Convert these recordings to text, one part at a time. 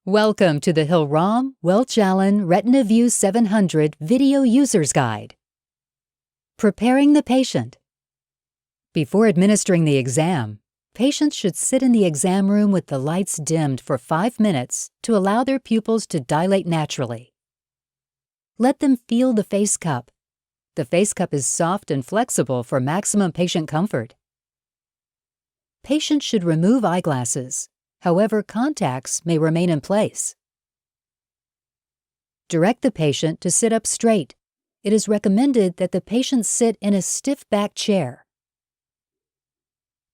Welcome to the Hill-Rom Welch Allyn RetinaVue 700 Video User's Guide. Preparing the patient. Before administering the exam, patients should sit in the exam room with the lights dimmed for 5 minutes to allow their pupils to dilate naturally. Let them feel the face cup. The face cup is soft and flexible for maximum patient comfort. Patients should remove eyeglasses. However, contacts may remain in place. Direct the patient to sit up straight. It is recommended that the patient sit in a stiff back chair.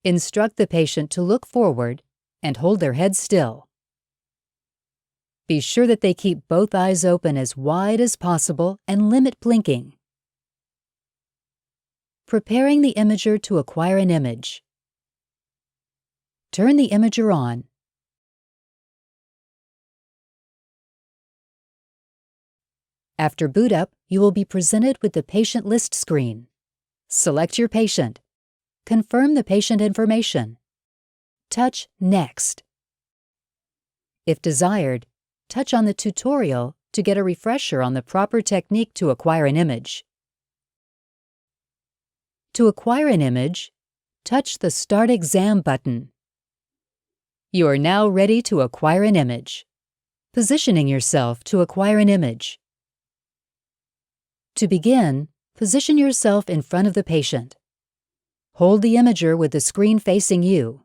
Instruct the patient to look forward and hold their head still. Be sure that they keep both eyes open as wide as possible and limit blinking. Preparing the imager to acquire an image. Turn the imager on. After boot up, you will be presented with the patient list screen. Select your patient. Confirm the patient information. Touch Next. If desired, touch on the tutorial to get a refresher on the proper technique to acquire an image. To acquire an image, touch the Start Exam button. You are now ready to acquire an image. Positioning yourself to acquire an image. To begin, position yourself in front of the patient. Hold the imager with the screen facing you.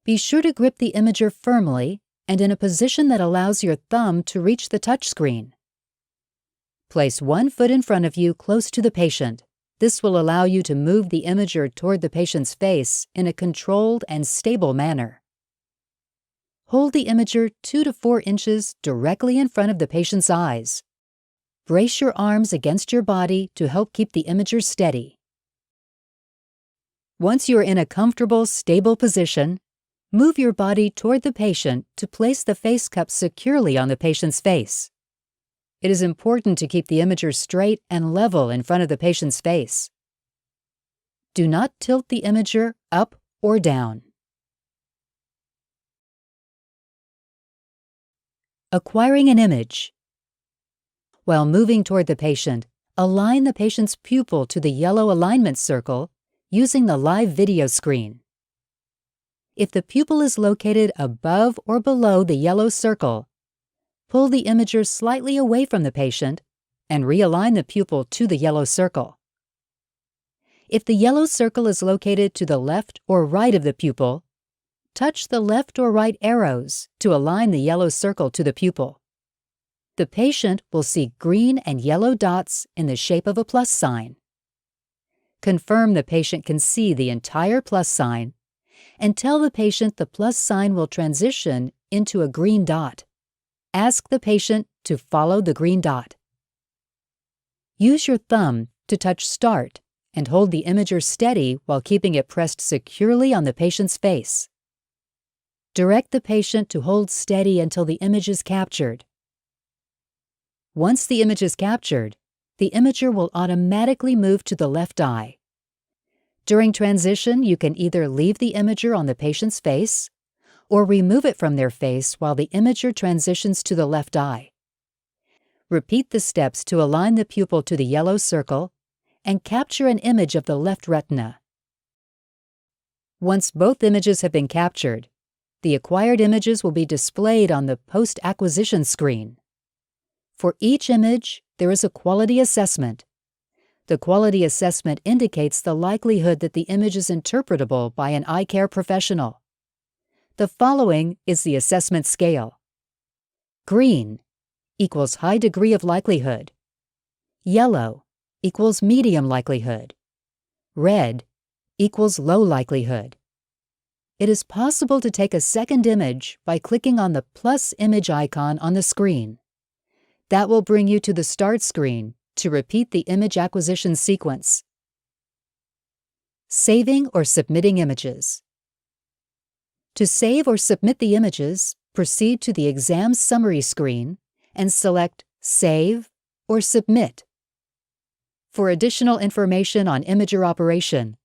Be sure to grip the imager firmly and in a position that allows your thumb to reach the touchscreen. Place one foot in front of you close to the patient. This will allow you to move the imager toward the patient's face in a controlled and stable manner. Hold the imager 2 to 4 inches directly in front of the patient's eyes. Brace your arms against your body to help keep the imager steady. Once you are in a comfortable, stable position, move your body toward the patient to place the face cup securely on the patient's face. It is important to keep the imager straight and level in front of the patient's face. Do not tilt the imager up or down. Acquiring an image. While moving toward the patient, align the patient's pupil to the yellow alignment circle using the live video screen. If the pupil is located above or below the yellow circle, pull the imager slightly away from the patient and realign the pupil to the yellow circle. If the yellow circle is located to the left or right of the pupil, touch the left or right arrows to align the yellow circle to the pupil. The patient will see green and yellow dots in the shape of a plus sign. Confirm the patient can see the entire plus sign and tell the patient the plus sign will transition into a green dot. Ask the patient to follow the green dot. Use your thumb to touch Start and hold the imager steady while keeping it pressed securely on the patient's face. Direct the patient to hold steady until the image is captured. Once the image is captured, the imager will automatically move to the left eye. During transition, you can either leave the imager on the patient's face or remove it from their face while the imager transitions to the left eye. Repeat the steps to align the pupil to the yellow circle and capture an image of the left retina. Once both images have been captured, the acquired images will be displayed on the post-acquisition screen. For each image, there is a quality assessment. The quality assessment indicates the likelihood that the image is interpretable by an eye care professional. The following is the assessment scale. Green equals high degree of likelihood. Yellow equals medium likelihood. Red equals low likelihood. It is possible to take a second image by clicking on the plus image icon on the screen. That will bring you to the Start screen to repeat the image acquisition sequence. Saving or submitting images. To save or submit the images, proceed to the exam summary screen and select Save or Submit. For additional information on imager operation,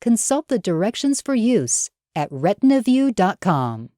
consult the directions for use at RetinaVue.com.